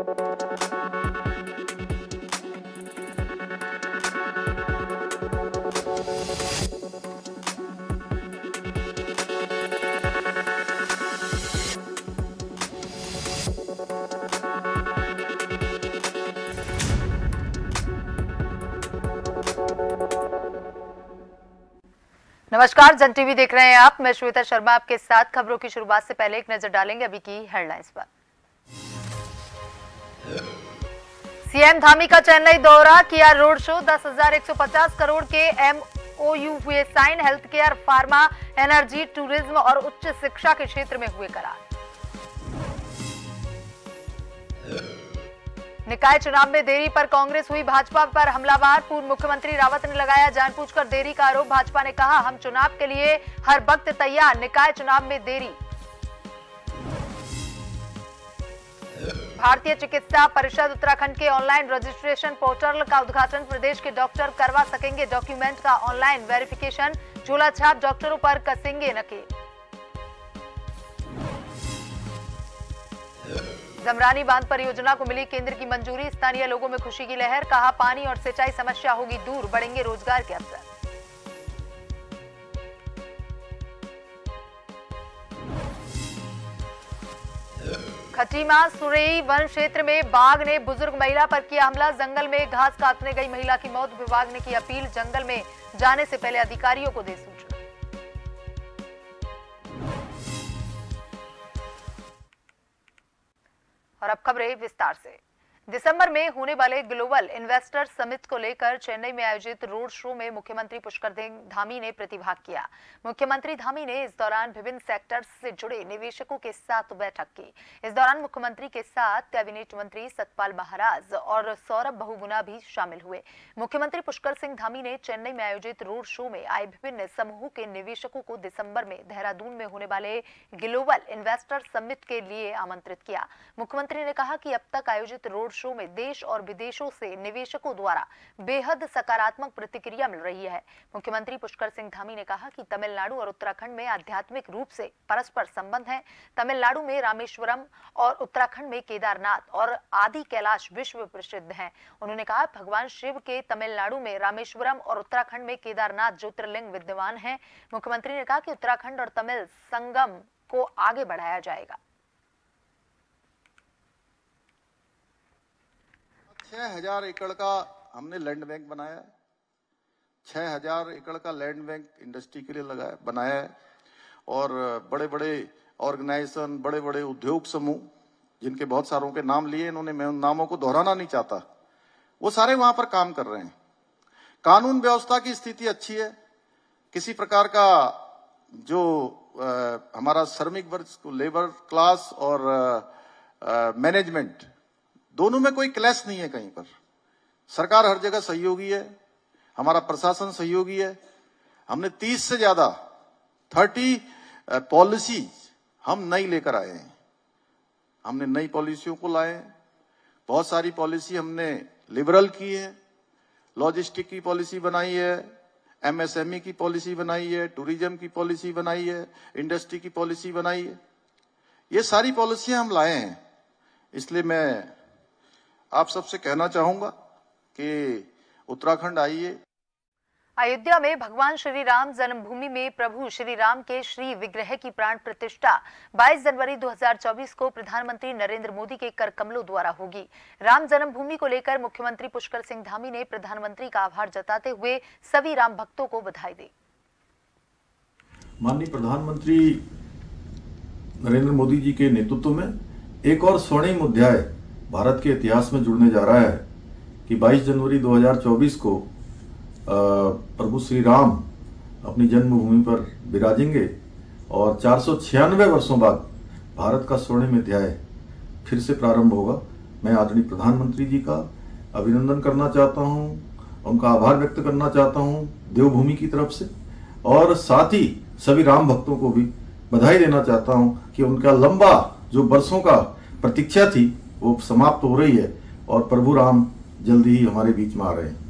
नमस्कार, जन टीवी देख रहे हैं आप। मैं श्वेता शर्मा आपके साथ। खबरों की शुरुआत से पहले एक नजर डालेंगे अभी की हेडलाइंस पर। सीएम धामी का चेन्नई दौरा, किया रोड शो। 10,150 करोड़ के MOU हुए sign. Health care, pharma, energy, tourism और उच्च शिक्षा के क्षेत्र में हुए करार। निकाय चुनाव में देरी पर कांग्रेस हुई भाजपा पर हमलावार। पूर्व मुख्यमंत्री रावत ने लगाया जानबूझकर देरी का आरोप। भाजपा ने कहा, हम चुनाव के लिए हर वक्त तैयार, निकाय चुनाव में देरी। भारतीय चिकित्सा परिषद उत्तराखंड के ऑनलाइन रजिस्ट्रेशन पोर्टल का उद्घाटन। प्रदेश के डॉक्टर करवा सकेंगे डॉक्यूमेंट का ऑनलाइन वेरिफिकेशन। झोला छाप डॉक्टरों पर कसेंगे नकेल। जमरानी बांध परियोजना को मिली केंद्र की मंजूरी। स्थानीय लोगों में खुशी की लहर। कहा, पानी और सिंचाई समस्या होगी दूर, बढ़ेंगे रोजगार के अवसर। खटीमा सुरेई वन क्षेत्र में बाघ ने बुजुर्ग महिला पर किया हमला। जंगल में घास काटने गई महिला की मौत। विभाग ने की अपील, जंगल में जाने से पहले अधिकारियों को दे सूचना। और अब खबरें विस्तार से। दिसंबर में होने वाले ग्लोबल इन्वेस्टर समिट को लेकर चेन्नई में आयोजित रोड शो में मुख्यमंत्री पुष्कर धामी ने प्रतिभाग किया। मुख्यमंत्री धामी ने इस दौरान विभिन्न सेक्टर्स से जुड़े निवेशकों के साथ बैठक की। इस दौरान मुख्यमंत्री के साथ कैबिनेट मंत्री सतपाल महाराज और सौरभ बहुगुणा भी शामिल हुए। मुख्यमंत्री पुष्कर सिंह धामी ने चेन्नई में आयोजित रोड शो में आए विभिन्न समूहों के निवेशकों को दिसंबर में देहरादून में होने वाले ग्लोबल इन्वेस्टर समिट के लिए आमंत्रित किया। मुख्यमंत्री ने कहा कि अब तक आयोजित रोड शो में देश और विदेशों से निवेशकों द्वारा बेहद सकारात्मक प्रतिक्रिया मिल रही है। मुख्यमंत्री पुष्कर सिंह धामी ने कहा कि तमिलनाडु और उत्तराखंड में आध्यात्मिक रूप से परस्पर संबंध है। तमिलनाडु में रामेश्वरम और उत्तराखंड में केदारनाथ और आदि कैलाश विश्व प्रसिद्ध हैं। उन्होंने कहा, भगवान शिव के तमिलनाडु में रामेश्वरम और उत्तराखंड में केदारनाथ ज्योतिर्लिंग विद्यमान है। मुख्यमंत्री ने कहा कि उत्तराखंड और तमिल संगम को आगे बढ़ाया जाएगा। 6,000 एकड़ का हमने लैंड बैंक बनाया है। 6,000 एकड़ का लैंड बैंक इंडस्ट्री के लिए बनाया है। और बड़े बड़े ऑर्गेनाइजेशन, बड़े बड़े उद्योग समूह, जिनके बहुत सारों के नाम लिए इन्होंने, मैं उन नामों को दोहराना नहीं चाहता, वो सारे वहां पर काम कर रहे हैं। कानून व्यवस्था की स्थिति अच्छी है। किसी प्रकार का जो हमारा श्रमिक वर्ग, लेबर क्लास और मैनेजमेंट, दोनों में कोई क्लैश नहीं है कहीं पर। सरकार हर जगह सहयोगी है, हमारा प्रशासन सहयोगी है। हमने 30 से ज्यादा 30 पॉलिसी हम नई लेकर आए हैं। हमने नई पॉलिसियों को लाए हैं। बहुत सारी पॉलिसी हमने लिबरल की है। लॉजिस्टिक की पॉलिसी बनाई है, MSME की पॉलिसी बनाई है, टूरिज्म की पॉलिसी बनाई है, इंडस्ट्री की पॉलिसी बनाई है। ये सारी पॉलिसियां हम लाए हैं। इसलिए मैं आप सबसे कहना चाहूंगा कि उत्तराखंड आइए। अयोध्या में भगवान श्री राम जन्मभूमि में प्रभु श्री राम के श्री विग्रह की प्राण प्रतिष्ठा 22 जनवरी 2024 को प्रधानमंत्री नरेंद्र मोदी के कर कमलों द्वारा होगी। राम जन्मभूमि को लेकर मुख्यमंत्री पुष्कर सिंह धामी ने प्रधानमंत्री का आभार जताते हुए सभी राम भक्तों को बधाई दी। माननीय प्रधानमंत्री नरेंद्र मोदी जी के नेतृत्व में एक और स्वर्णिम अध्याय भारत के इतिहास में जुड़ने जा रहा है कि 22 जनवरी 2024 को प्रभु श्री राम अपनी जन्मभूमि पर विराजेंगे और 496 वर्षों बाद भारत का स्वर्णिम अध्याय फिर से प्रारंभ होगा। मैं आदरणीय प्रधानमंत्री जी का अभिनंदन करना चाहता हूं, उनका आभार व्यक्त करना चाहता हूं देवभूमि की तरफ से, और साथ ही सभी राम भक्तों को भी बधाई देना चाहता हूं कि उनका लंबा जो वर्षों का प्रतीक्षा थी वो समाप्त हो रही है और प्रभु राम जल्दी ही हमारे बीच में आ रहे हैं।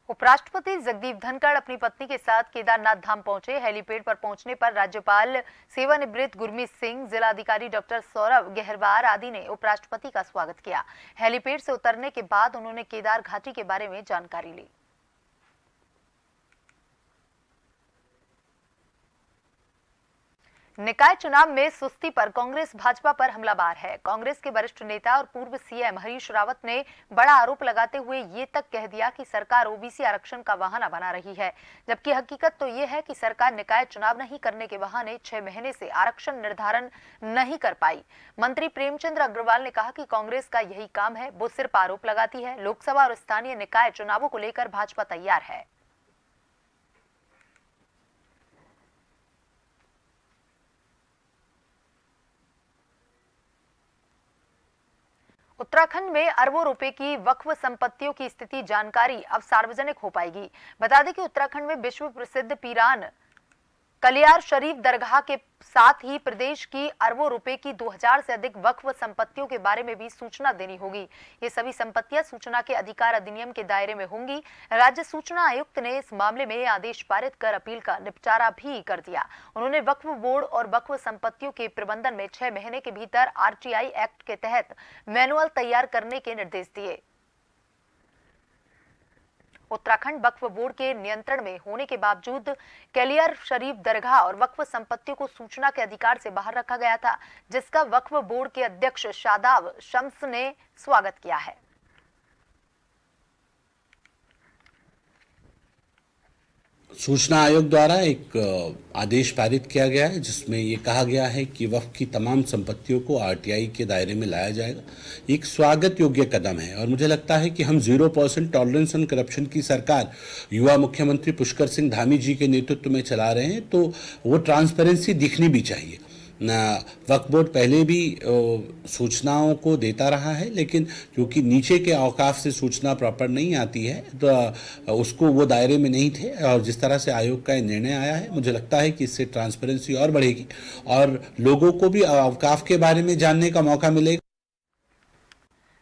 उपराष्ट्रपति जगदीप धनखड़ अपनी पत्नी के साथ केदारनाथ धाम पहुंचे। हेलीपैड पर पहुंचने पर राज्यपाल सेवानिवृत्त गुरमीत सिंह, जिलाधिकारी डॉक्टर सौरभ गहरवार आदि ने उपराष्ट्रपति का स्वागत किया। हेलीपैड से उतरने के बाद उन्होंने केदार घाटी के बारे में जानकारी ली। निकाय चुनाव में सुस्ती पर कांग्रेस भाजपा पर हमलावर है। कांग्रेस के वरिष्ठ नेता और पूर्व सीएम हरीश रावत ने बड़ा आरोप लगाते हुए ये तक कह दिया कि सरकार ओबीसी आरक्षण का बहाना बना रही है, जबकि हकीकत तो ये है कि सरकार निकाय चुनाव नहीं करने के बहाने 6 महीने से आरक्षण निर्धारण नहीं कर पाई। मंत्री प्रेमचंद्र अग्रवाल ने कहा कि कांग्रेस का यही काम है, वो सिर्फ आरोप लगाती है। लोकसभा और स्थानीय निकाय चुनावों को लेकर भाजपा तैयार है। उत्तराखंड में अरबों रुपए की वक्फ संपत्तियों की स्थिति जानकारी अब सार्वजनिक हो पाएगी। बता दें कि उत्तराखंड में विश्व प्रसिद्ध पीरान कलियार शरीफ दरगाह के साथ ही प्रदेश की अरबों रुपए की 2000 से अधिक वक्फ संपत्तियों के बारे में भी सूचना देनी होगी। ये सभी संपत्तियां सूचना के अधिकार अधिनियम के दायरे में होंगी। राज्य सूचना आयुक्त ने इस मामले में आदेश पारित कर अपील का निपटारा भी कर दिया। उन्होंने वक्फ बोर्ड और वक्फ संपत्तियों के प्रबंधन में 6 महीने के भीतर आरटीआई एक्ट के तहत मैनुअल तैयार करने के निर्देश दिए। उत्तराखंड वक्फ बोर्ड के नियंत्रण में होने के बावजूद कलियार शरीफ दरगाह और वक्फ संपत्तियों को सूचना के अधिकार से बाहर रखा गया था, जिसका वक्फ बोर्ड के अध्यक्ष शादाब शम्स ने स्वागत किया है। सूचना आयोग द्वारा एक आदेश पारित किया गया है, जिसमें ये कहा गया है कि वक्फ की तमाम संपत्तियों को आरटीआई के दायरे में लाया जाएगा। एक स्वागत योग्य कदम है और मुझे लगता है कि हम 0% टॉलरेंस ऑन करप्शन की सरकार युवा मुख्यमंत्री पुष्कर सिंह धामी जी के नेतृत्व में चला रहे हैं, तो वो ट्रांसपेरेंसी दिखनी भी चाहिए। वक्फ बोर्ड पहले भी सूचनाओं को देता रहा है, लेकिन क्योंकि नीचे के औकाफ से सूचना प्रॉपर नहीं आती है तो उसको वो दायरे में नहीं थे। और जिस तरह से आयोग का निर्णय आया है, मुझे लगता है कि इससे ट्रांसपेरेंसी और बढ़ेगी और लोगों को भी औकाफ के बारे में जानने का मौका मिलेगा।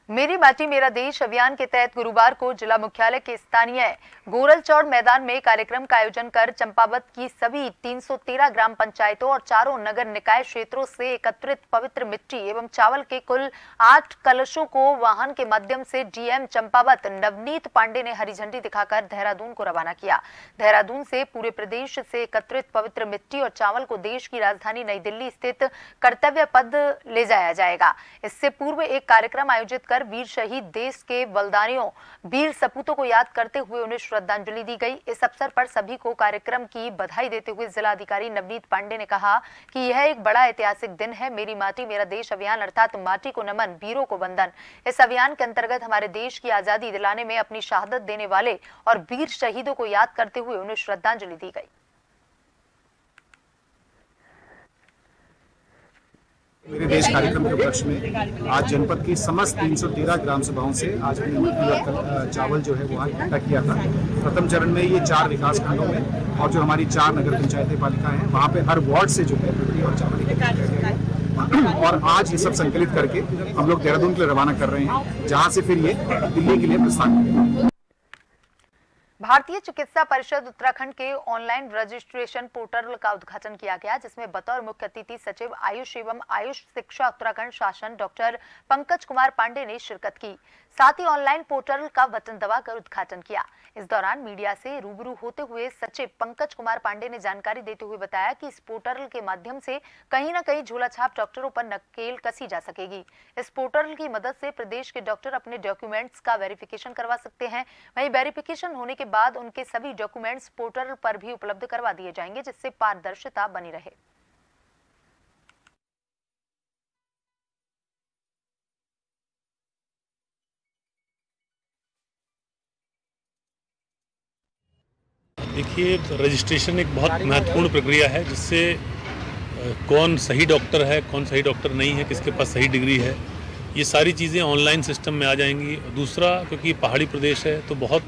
मेरी माटी मेरा देश अभियान के तहत गुरुवार को जिला मुख्यालय के स्थानीय गोरलचौड़ मैदान में कार्यक्रम का आयोजन कर चंपावत की सभी 313 ग्राम पंचायतों और 4 नगर निकाय क्षेत्रों से एकत्रित पवित्र मिट्टी एवं चावल के कुल 8 कलशों को वाहन के माध्यम से डीएम चंपावत नवनीत पांडे ने हरी झंडी दिखाकर देहरादून को रवाना किया। देहरादून से पूरे प्रदेश से एकत्रित पवित्र मिट्टी और चावल को देश की राजधानी नई दिल्ली स्थित कर्तव्य पथ ले जाया जाएगा। इससे पूर्व एक कार्यक्रम आयोजित कर वीर शहीद देश के बलिदानियों वीर सपूतों को याद करते हुए उन्हें श्रद्धांजलि दी गई। इस अवसर पर सभी को कार्यक्रम की बधाई देते हुए जिलाधिकारी नवनीत पांडे ने कहा कि यह एक बड़ा ऐतिहासिक दिन है। मेरी माटी मेरा देश अभियान अर्थात माटी को नमन, वीरों को वंदन। इस अभियान के अंतर्गत हमारे देश की आजादी दिलाने में अपनी शहादत देने वाले और वीर शहीदों को याद करते हुए उन्हें श्रद्धांजलि दी गई। मेरे देश कार्यक्रम के उपलक्ष्य में आज जनपद की समस्त 313 ग्राम सभाओं से आज हमने मिट्टी और चावल जो है वो आज इकट्ठा किया था। प्रथम चरण में ये 4 विकास खंडों में और जो हमारी 4 नगर पंचायतें पालिका हैं वहाँ पे हर वार्ड से जो है मिट्टी और चावल इकट्ठा किया गया और आज ये सब संकलित करके हम लोग देहरादून के लिए रवाना कर रहे हैं, जहाँ से फिर ये दिल्ली के लिए प्रस्थान करेंगे। भारतीय चिकित्सा परिषद उत्तराखंड के ऑनलाइन रजिस्ट्रेशन पोर्टल का उद्घाटन किया गया, जिसमें बतौर मुख्य अतिथि सचिव आयुष एवं आयुष शिक्षा उत्तराखंड शासन डॉक्टर पंकज कुमार पांडे ने शिरकत की। साथ ही ऑनलाइन पोर्टल का बटन दबाकर उद्घाटन किया। इस दौरान मीडिया से रूबरू होते हुए सचिव पंकज कुमार पांडे ने जानकारी देते हुए बताया कि इस पोर्टल के माध्यम से कहीं न कहीं झोला छाप डॉक्टरों पर नकेल कसी जा सकेगी। इस पोर्टल की मदद से प्रदेश के डॉक्टर अपने डॉक्यूमेंट्स का वेरिफिकेशन करवा सकते हैं। वहीं वेरिफिकेशन होने के बाद उनके सभी डॉक्यूमेंट्स पोर्टल पर भी उपलब्ध करवा दिए जाएंगे, जिससे पारदर्शिता बनी रहे। देखिए, रजिस्ट्रेशन एक बहुत महत्वपूर्ण प्रक्रिया है, जिससे कौन सही डॉक्टर है, कौन सही डॉक्टर नहीं है, किसके पास सही डिग्री है, ये सारी चीज़ें ऑनलाइन सिस्टम में आ जाएंगी। दूसरा, क्योंकि पहाड़ी प्रदेश है तो बहुत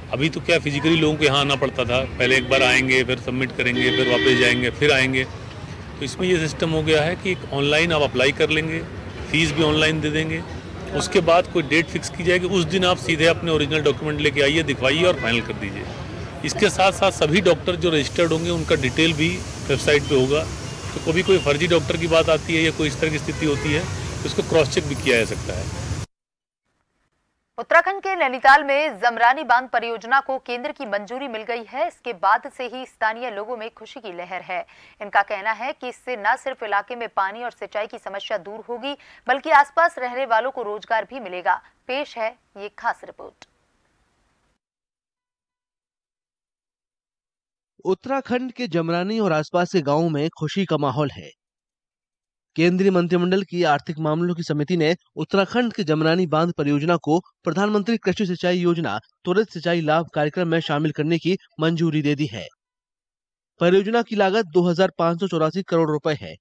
अभी तो क्या फिजिकली लोगों को यहाँ आना पड़ता था, पहले एक बार आएंगे, फिर सबमिट करेंगे, फिर वापस जाएंगे, फिर आएंगे। तो इसमें ये सिस्टम हो गया है कि ऑनलाइन आप अप्लाई कर लेंगे, फीस भी ऑनलाइन दे देंगे उसके बाद कोई डेट फिक्स की जाएगी, उस दिन आप सीधे अपने ओरिजिनल डॉक्यूमेंट लेके आइए, दिखवाइए और फाइनल कर दीजिए। इसके साथ साथ सभी डॉक्टर जो रजिस्टर्ड होंगे उनका डिटेल भी वेबसाइट पे होगा, तो कभी कोई फर्जी डॉक्टर की बात आती है या कोई इस तरह की स्थिति होती है तो उसको क्रॉस चेक भी किया जा सकता है। उत्तराखंड के नैनीताल में जमरानी बांध परियोजना को केंद्र की मंजूरी मिल गई है। इसके बाद से ही स्थानीय लोगों में खुशी की लहर है। इनका कहना है कि इससे न सिर्फ इलाके में पानी और सिंचाई की समस्या दूर होगी, बल्कि आसपास रहने वालों को रोजगार भी मिलेगा। पेश है ये खास रिपोर्ट। उत्तराखंड के जमरानी और आसपास के गांवों में खुशी का माहौल है। केंद्रीय मंत्रिमंडल की आर्थिक मामलों की समिति ने उत्तराखंड के जमरानी बांध परियोजना को प्रधानमंत्री कृषि सिंचाई योजना त्वरित सिंचाई लाभ कार्यक्रम में शामिल करने की मंजूरी दे दी है। परियोजना की लागत 2584 करोड़ रुपए है।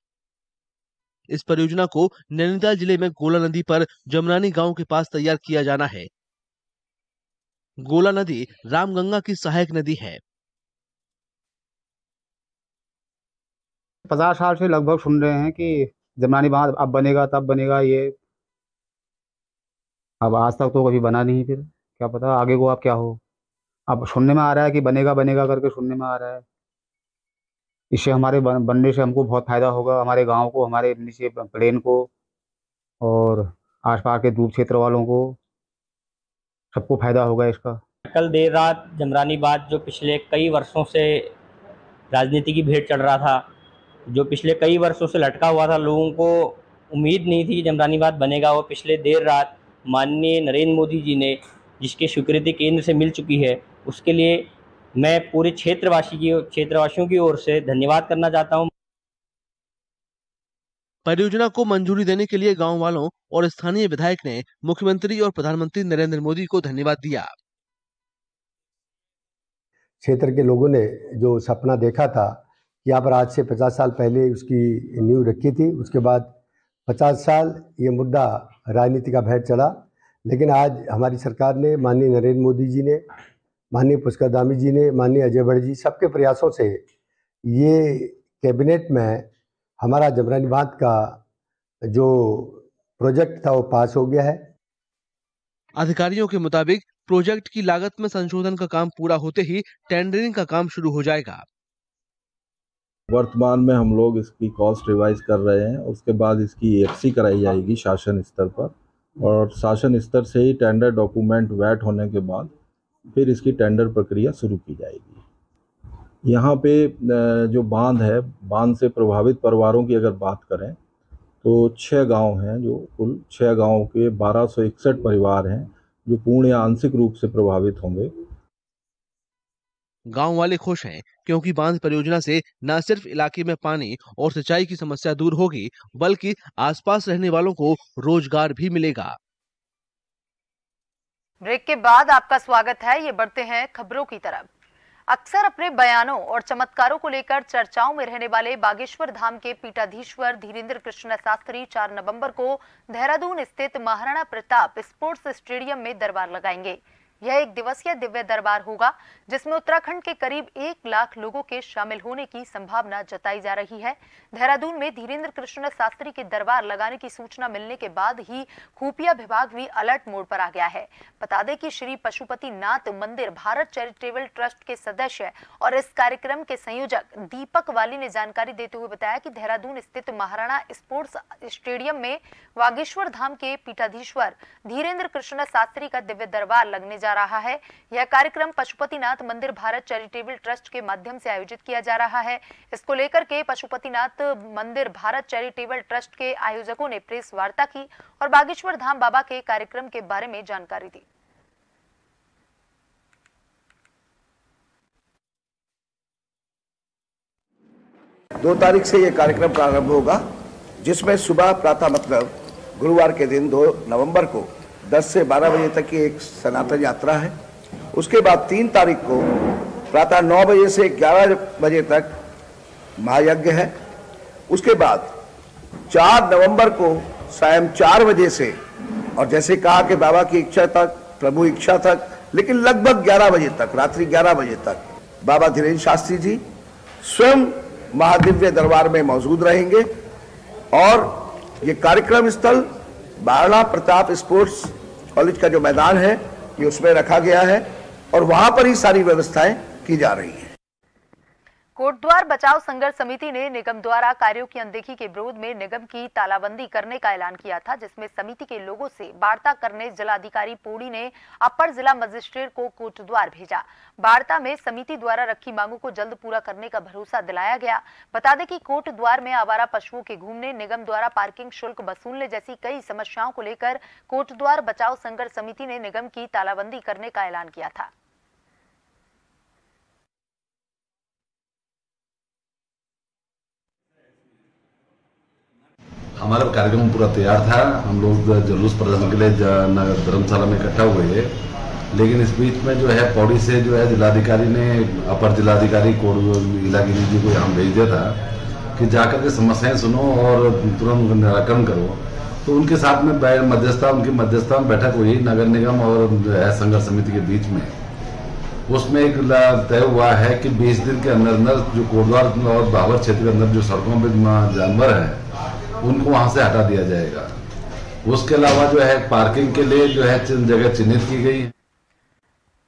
इस परियोजना को नैनीताल जिले में गोला नदी पर जमरानी गांव के पास तैयार किया जाना है। गोला नदी रामगंगा की सहायक नदी है। 50 साल से लगभग सुन रहे हैं कि जमरानी बांध अब बनेगा, तब बनेगा। ये अब आज तक तो कभी बना नहीं, फिर क्या पता आगे को अब क्या हो। अब सुनने में आ रहा है कि बनेगा बनेगा करके सुनने में आ रहा है। इससे हमारे बनने से हमको बहुत फायदा होगा, हमारे गांव को, हमारे नीचे प्लेन को और आसपास के दूर क्षेत्र वालों को, सबको फायदा होगा इसका। कल देर रात जमरानी बांध जो पिछले कई वर्षों से राजनीति की भेंट चढ़ रहा था, जो पिछले कई वर्षों से लटका हुआ था, लोगों को उम्मीद नहीं थी कि जमरानी बांध बनेगा, वो पिछले देर रात माननीय नरेंद्र मोदी जी ने जिसकी स्वीकृति केंद्र से मिल चुकी है, उसके लिए मैं पूरे क्षेत्रवासियों की ओर से धन्यवाद करना चाहता हूं। परियोजना को मंजूरी देने के लिए गांव वालों और स्थानीय विधायक ने मुख्यमंत्री और प्रधानमंत्री नरेंद्र मोदी को धन्यवाद दिया। क्षेत्र के लोगों ने जो सपना देखा था, यहाँ पर आज से 50 साल पहले उसकी नींव रखी थी, उसके बाद 50 साल ये मुद्दा राजनीति का भेंट चढ़ा, लेकिन आज हमारी सरकार ने, माननीय नरेंद्र मोदी जी ने, माननीय पुष्कर धामी जी ने, माननीय अजय भट्ट जी, सबके प्रयासों से ये कैबिनेट में हमारा जमरानी बांध का जो प्रोजेक्ट था वो पास हो गया है। अधिकारियों के मुताबिक प्रोजेक्ट की लागत में संशोधन का काम पूरा होते ही टेंडरिंग का काम शुरू हो जाएगा। वर्तमान में हम लोग इसकी कॉस्ट रिवाइज कर रहे हैं, उसके बाद इसकी EFC कराई जाएगी शासन स्तर पर, और शासन स्तर से ही टेंडर डॉक्यूमेंट वैट होने के बाद फिर इसकी टेंडर प्रक्रिया शुरू की जाएगी। यहाँ पे जो बांध है, बांध से प्रभावित परिवारों की अगर बात करें तो 6 गांव हैं, जो कुल 6 गांवों के 1261 परिवार हैं जो पूर्ण या आंशिक रूप से प्रभावित होंगे। गांव वाले खुश हैं क्योंकि बांध परियोजना से न सिर्फ इलाके में पानी और सिंचाई की समस्या दूर होगी, बल्कि आसपास रहने वालों को रोजगार भी मिलेगा। ब्रेक के बाद आपका स्वागत है। ये बढ़ते हैं खबरों की तरफ। अक्सर अपने बयानों और चमत्कारों को लेकर चर्चाओं में रहने वाले बागेश्वर धाम के पीठाधीश्वर धीरेन्द्र कृष्ण शास्त्री 4 नवंबर को देहरादून स्थित महाराणा प्रताप स्पोर्ट्स स्टेडियम में दरबार लगाएंगे। यह एक दिवसीय दिव्य दरबार होगा जिसमें उत्तराखंड के करीब 1 लाख लोगों के शामिल होने की संभावना जताई जा रही है। देहरादून में धीरेन्द्र कृष्ण शास्त्री के दरबार लगाने की सूचना मिलने के बाद ही खुफिया विभाग भी अलर्ट मोड पर आ गया है। बता दें कि श्री पशुपतिनाथ मंदिर भारत चैरिटेबल ट्रस्ट के सदस्य और इस कार्यक्रम के संयोजक दीपक वाली ने जानकारी देते हुए बताया कि देहरादून स्थित महाराणा स्पोर्ट्स स्टेडियम में बागेश्वर धाम के पीठाधीश्वर धीरेन्द्र कृष्ण शास्त्री का दिव्य दरबार लगने जा रहा है। यह कार्यक्रम पशुपतिनाथ मंदिर भारत चैरिटेबल ट्रस्ट के माध्यम से आयोजित किया जा रहा है। इसको लेकर के पशुपतिनाथ मंदिर भारत चैरिटेबल ट्रस्ट के आयोजकों ने प्रेस वार्ता की और बागेश्वर धाम बाबा के कार्यक्रम के बारे में जानकारी दी। 2 तारीख से ये कार्यक्रम प्रारंभ होगा, जिसमें सुबह प्रातः मतलब गुरुवार के दिन 2 नवंबर को 10 से 12 बजे तक की एक सनातन यात्रा है। उसके बाद 3 तारीख को प्रातः 9 बजे से 11 बजे तक महायज्ञ है। उसके बाद 4 नवंबर को सायं 4 बजे से, और जैसे कहा कि बाबा की इच्छा तक, प्रभु इच्छा तक, लेकिन लगभग 11 बजे तक, रात्रि 11 बजे तक बाबा धीरेन्द्र शास्त्री जी स्वयं महादिव्य दरबार में मौजूद रहेंगे। और ये कार्यक्रम स्थल महाराणा प्रताप स्पोर्ट्स कॉलेज का जो मैदान है ये उसमें रखा गया है और वहां पर ही सारी व्यवस्थाएं की जा रही है। कोटद्वार बचाव संघर्ष समिति ने निगम द्वारा कार्यों की अनदेखी के विरोध में निगम की तालाबंदी करने का ऐलान किया था, जिसमें समिति के लोगों से वार्ता करने जिलाधिकारी पौड़ी ने अपर जिला मजिस्ट्रेट को कोटद्वार भेजा। वार्ता में समिति द्वारा रखी मांगों को जल्द पूरा करने का भरोसा दिलाया गया। बता दें कि कोटद्वार में आवारा पशुओं के घूमने, निगम द्वारा पार्किंग शुल्क वसूलने जैसी कई समस्याओं को लेकर कोटद्वार बचाव संघर्ष समिति ने निगम की तालाबंदी करने का ऐलान किया था। हमारा कार्यक्रम पूरा तैयार था। हम लोग जुलूस प्रदर्शन के लिए धर्मशाला में इकट्ठा हुए, लेकिन इस बीच में जो है पौड़ी से जो है जिलाधिकारी ने अपर जिलाधिकारी इलागिरी जी को यहाँ भेज दिया था कि जाकर के समस्याएं सुनो और तुरंत निराकरण करो। तो उनके साथ में उनकी मध्यस्थता में बैठक हुई नगर निगम और जो है संघर्ष समिति के बीच में। उसमें एक तय हुआ है कि 20 दिन के अंदर अंदर जो कोटद्वार और बाबर क्षेत्र के अंदर जो सड़कों पर जानवर है उनको वहां से हटा दिया जाएगा। उसके अलावा जो है पार्किंग के लिए जो है जगह चिन्हित की गई है।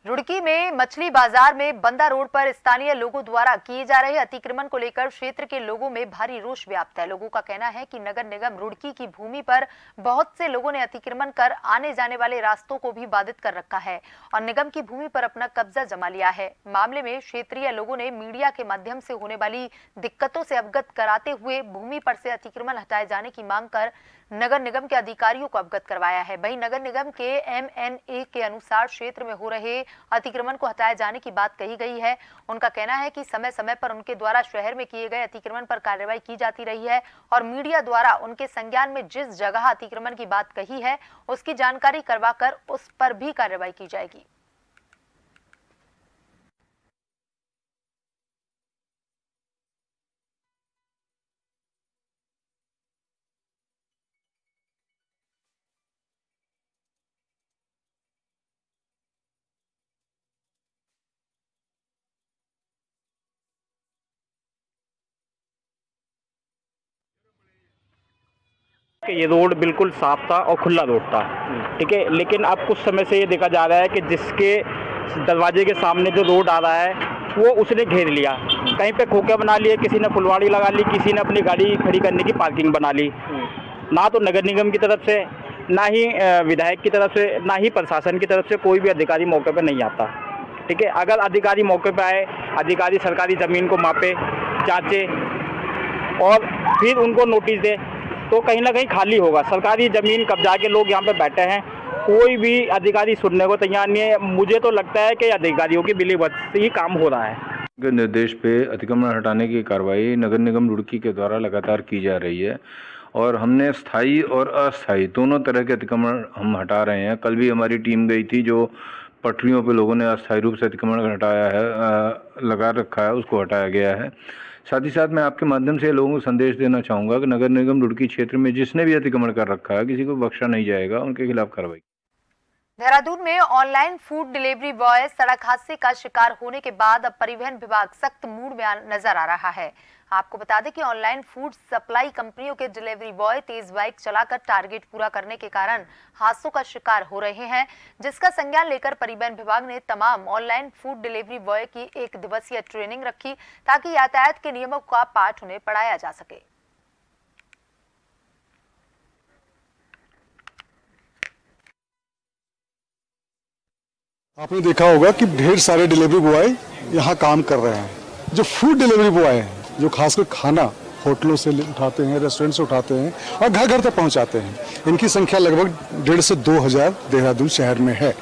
रुड़की में मछली बाजार में बंदा रोड पर स्थानीय लोगों द्वारा किए जा रहे अतिक्रमण को लेकर क्षेत्र के लोगों में भारी रोष व्याप्त है। लोगों का कहना है कि नगर निगम रुड़की की भूमि पर बहुत से लोगों ने अतिक्रमण कर आने जाने वाले रास्तों को भी बाधित कर रखा है और निगम की भूमि पर अपना कब्जा जमा लिया है। मामले में क्षेत्रीय लोगों ने मीडिया के माध्यम से होने वाली दिक्कतों से अवगत कराते हुए भूमि पर से अतिक्रमण हटाए जाने की मांग कर नगर निगम के अधिकारियों को अवगत करवाया है। वहीं नगर निगम के MNA के अनुसार क्षेत्र में हो रहे अतिक्रमण को हटाए जाने की बात कही गई है। उनका कहना है कि समय समय पर उनके द्वारा शहर में किए गए अतिक्रमण पर कार्रवाई की जाती रही है और मीडिया द्वारा उनके संज्ञान में जिस जगह अतिक्रमण की बात कही है उसकी जानकारी करवाकर उस पर भी कार्रवाई की जाएगी। ये रोड बिल्कुल साफ था और खुला रोड था, ठीक है। लेकिन अब कुछ समय से ये देखा जा रहा है कि जिसके दरवाजे के सामने जो रोड आ रहा है वो उसने घेर लिया, कहीं पे खोखे बना लिए, किसी ने फुलवाड़ी लगा ली, किसी ने अपनी गाड़ी खड़ी करने की पार्किंग बना ली। ना तो नगर निगम की तरफ से, ना ही विधायक की तरफ से, ना ही प्रशासन की तरफ से कोई भी अधिकारी मौके पर नहीं आता, ठीक है। अगर अधिकारी मौके पर आए, अधिकारी सरकारी ज़मीन को मापे, जांचे और फिर उनको नोटिस दे तो कहीं ना कहीं खाली होगा। सरकारी ज़मीन कब्जा के लोग यहाँ पे बैठे हैं, कोई भी अधिकारी सुनने को तैयार नहीं है। मुझे तो लगता है कि अधिकारियों की बिलीवती ही काम हो रहा है। निर्देश पे अतिक्रमण हटाने की कार्रवाई नगर निगम रुड़की के द्वारा लगातार की जा रही है और हमने स्थायी और अस्थायी दोनों तरह के अतिक्रमण हम हटा रहे हैं। कल भी हमारी टीम गई थी, जो पटरियों पे लोगों ने अस्थायी रूप से अतिक्रमण हटाया है, लगा रखा है, उसको हटाया गया है। साथ ही साथ मैं आपके माध्यम से लोगों को संदेश देना चाहूँगा कि नगर निगम रुड़की क्षेत्र में जिसने भी अतिक्रमण कर रखा है किसी को बख्शा नहीं जाएगा, उनके खिलाफ कार्रवाई। देहरादून में ऑनलाइन फूड डिलीवरी बॉय सड़क हादसे का शिकार होने के बाद अब परिवहन विभाग सख्त मूड में नजर आ रहा है। आपको बता दें कि ऑनलाइन फूड सप्लाई कंपनियों के डिलीवरी बॉय तेज बाइक चलाकर टारगेट पूरा करने के कारण हादसों का शिकार हो रहे हैं, जिसका संज्ञान लेकर परिवहन विभाग ने तमाम ऑनलाइन फूड डिलीवरी बॉय की 1 दिवसीय ट्रेनिंग रखी ताकि यातायात के नियमों का पाठ उन्हें पढ़ाया जा सके। आपने देखा होगा कि ढेर सारे डिलीवरी बॉय यहाँ काम कर रहे हैं। जो फूड डिलीवरी बॉय हैं, जो खासकर खाना होटलों से उठाते हैं, रेस्टोरेंट से उठाते हैं और घर घर तक पहुंचाते हैं, इनकी संख्या लगभग 1,500 से 2,000 देहरादून शहर में है।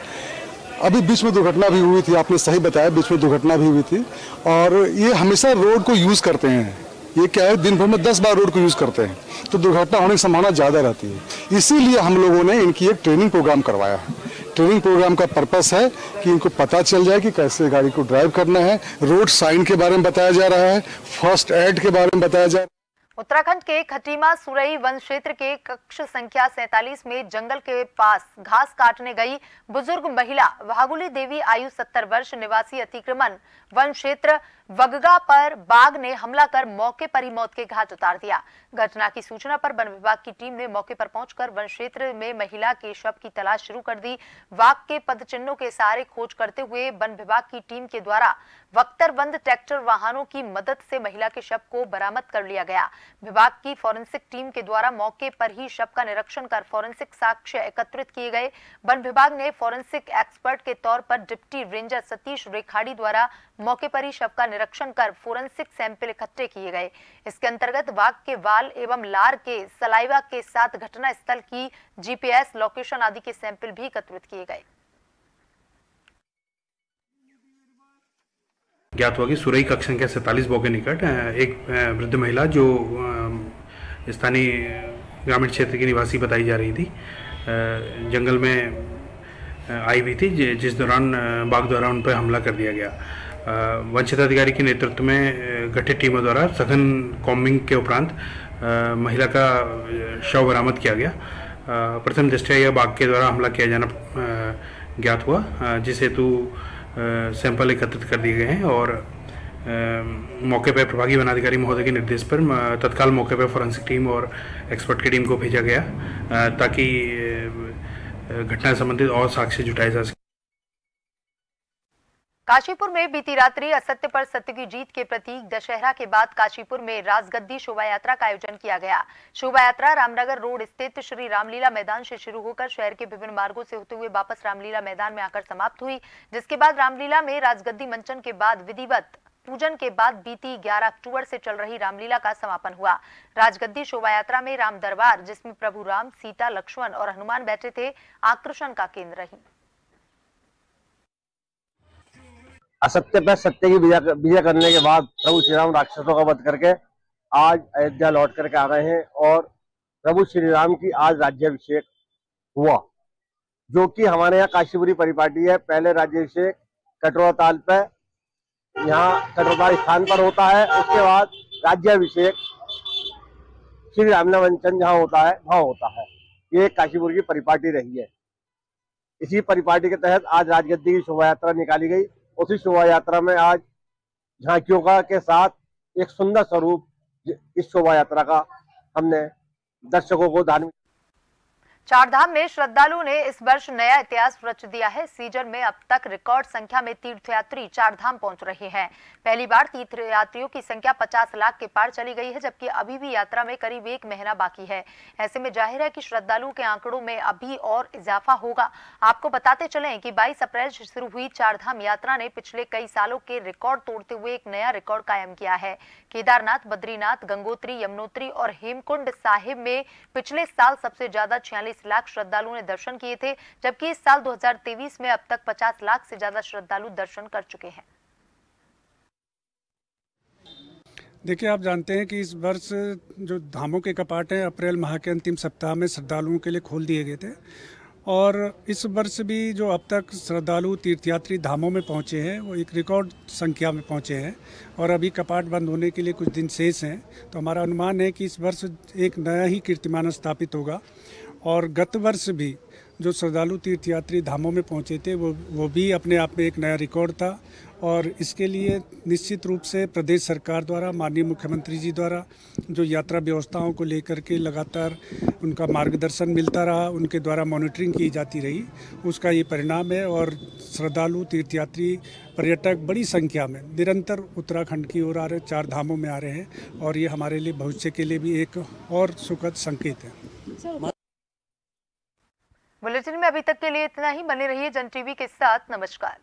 अभी बीच में दुर्घटना भी हुई थी, आपने सही बताया, बीच में दुर्घटना भी हुई थी। और ये हमेशा रोड को यूज़ करते हैं। ये क्या है, दिन भर में 10 बार रोड को यूज़ करते हैं, तो दुर्घटना होने की संभावना ज़्यादा रहती है। इसीलिए हम लोगों ने इनकी एक ट्रेनिंग प्रोग्राम करवाया है। ट्रेनिंग प्रोग्राम का पर्पस है कि इनको पता चल जाए कि कैसे गाड़ी को ड्राइव करना है। रोड साइन के बारे में बताया जा रहा है, फर्स्ट एड के बारे में बताया जा रहा है। उत्तराखंड के खटीमा सुरई वन क्षेत्र के कक्ष संख्या 47 में जंगल के पास घास काटने गई बुजुर्ग महिला भागुली देवी आयु 70 वर्ष निवासी अतिक्रमण वन क्षेत्र वगगा पर बाघ ने हमला कर मौके पर ही मौत के घाट उतार दिया। घटना की सूचना पर वन विभाग की टीम ने मौके पर पहुंचकर वन क्षेत्र में महिला के शव की तलाश शुरू कर दी। बाघ के पदचिन्हों के सहारे खोज करते हुए वन विभाग की टीम के द्वारा वक्तरबंद ट्रैक्टर वाहनों की मदद से महिला के शव को बरामद कर लिया गया। विभाग की फॉरेंसिक टीम के द्वारा मौके पर ही शव का निरीक्षण कर फॉरेंसिक साक्ष्य एकत्रित किए गए। वन विभाग ने फॉरेंसिक एक्सपर्ट के तौर पर डिप्टी रेंजर सतीश रेखाड़ी द्वारा मौके पर ही शव का निरीक्षण कर फोरेंसिक सैंपल इकट्ठे किए गए। इसके अंतर्गत बाघ के वाल एवं लार के सलाइवा के साथ घटना स्थल की जीपीएस लोकेशन आदि के सैंपल भी एकत्रित किए गए। ज्ञात हुआ कि सुरई कक्ष संख्या 47 बो के निकट एक वृद्ध महिला जो स्थानीय ग्रामीण क्षेत्र की निवासी बताई जा रही थी, जंगल में आई हुई थी, जिस दौरान बाघ द्वारा उन पर हमला कर दिया गया। वन क्षेत्राधिकारी के नेतृत्व में गठित टीमों द्वारा सघन कॉम्बिंग के उपरांत महिला का शव बरामद किया गया। प्रथम दृष्टया यह बाघ के द्वारा हमला किया जाना ज्ञात हुआ, जिस हेतु सैंपल एकत्रित कर दिए गए हैं और मौके पर प्रभागी वनाधिकारी महोदय के निर्देश पर तत्काल मौके पर फॉरेंसिक टीम और एक्सपर्ट की टीम को भेजा गया ताकि घटना से संबंधित और साक्ष्य जुटाए जा सके। काशीपुर में बीती रात्रि असत्य पर सत्य की जीत के प्रतीक दशहरा के बाद काशीपुर में राजगद्दी शोभा यात्रा का आयोजन किया गया। शोभा यात्रा रामनगर रोड स्थित श्री रामलीला मैदान से शुरू होकर शहर के विभिन्न मार्गों से होते हुए वापस रामलीला मैदान में आकर समाप्त हुई, जिसके बाद रामलीला में राजगद्दी मंचन के बाद विधिवत पूजन के बाद बीती 11 अक्टूबर से चल रही रामलीला का समापन हुआ। राजगद्दी शोभा यात्रा में राम दरबार, जिसमें प्रभु राम, सीता, लक्ष्मण और हनुमान बैठे थे, आकर्षण का केंद्र रही। असत्य पर सत्य की विजय करने के बाद प्रभु श्री राम राक्षसों का वध करके आज अयोध्या लौट करके आ रहे हैं और प्रभु श्री राम की आज राज्याभिषेक हुआ, जो कि हमारे यहाँ काशीपुरी परिपाटी है। पहले राज्याभिषेक कटोरा ताल पे, यहाँ कटोरा स्थान पर होता है, उसके बाद राज्याभिषेक श्री रामलीला मंचन जहाँ होता है वहाँ होता है। ये काशीपुर की परिपाटी रही है। इसी परिपाटी के तहत आज राजगद्दी की शोभा यात्रा निकाली गई। उसी शोभा यात्रा में आज झांकियों का के साथ एक सुंदर स्वरूप इस शोभा यात्रा का हमने दर्शकों को धार्मिक। चारधाम में श्रद्धालुओं ने इस वर्ष नया इतिहास रच दिया है। सीजन में अब तक रिकॉर्ड संख्या में तीर्थयात्री चारधाम पहुंच रहे हैं। पहली बार तीर्थयात्रियों की संख्या 50 लाख के पार चली गई है, जबकि अभी भी यात्रा में करीब 1 महीना बाकी है। ऐसे में जाहिर है कि श्रद्धालुओं के आंकड़ों में अभी और इजाफा होगा। आपको बताते चलें कि 22 अप्रैल से शुरू हुई चारधाम यात्रा ने पिछले कई सालों के रिकॉर्ड तोड़ते हुए एक नया रिकॉर्ड कायम किया है। केदारनाथ, बद्रीनाथ, गंगोत्री, यमुनोत्री और हेमकुंड साहिब में पिछले साल सबसे ज्यादा 46 लाख श्रद्धालुओं ने दर्शन किए थे, जबकि इस साल 2023 में अब तक 50 लाख से ज्यादा श्रद्धालु दर्शन कर चुके हैं। देखिए, आप जानते हैं कि इस वर्ष जो धामों के कपाट हैं अप्रैल माह के अंतिम सप्ताह में श्रद्धालुओं के लिए खोल दिए गए थे और इस वर्ष भी जो अब तक श्रद्धालु तीर्थयात्री धामों में पहुंचे हैं वो एक रिकॉर्ड संख्या में पहुंचे हैं और अभी कपाट बंद होने के लिए कुछ दिन शेष हैं। तो हमारा अनुमान है कि इस वर्ष एक नया ही कीर्तिमान स्थापित होगा और गत वर्ष भी जो श्रद्धालु तीर्थयात्री धामों में पहुंचे थे वो भी अपने आप में एक नया रिकॉर्ड था और इसके लिए निश्चित रूप से प्रदेश सरकार द्वारा, माननीय मुख्यमंत्री जी द्वारा जो यात्रा व्यवस्थाओं को लेकर के लगातार उनका मार्गदर्शन मिलता रहा, उनके द्वारा मॉनिटरिंग की जाती रही, उसका ये परिणाम है और श्रद्धालु तीर्थयात्री पर्यटक बड़ी संख्या में निरंतर उत्तराखंड की ओर आ रहे, 4 धामों में आ रहे हैं और ये हमारे लिए भविष्य के लिए भी एक और सुखद संकेत है। बुलेटिन में अभी तक के लिए इतना ही। बने रहिए जन टीवी के साथ। नमस्कार।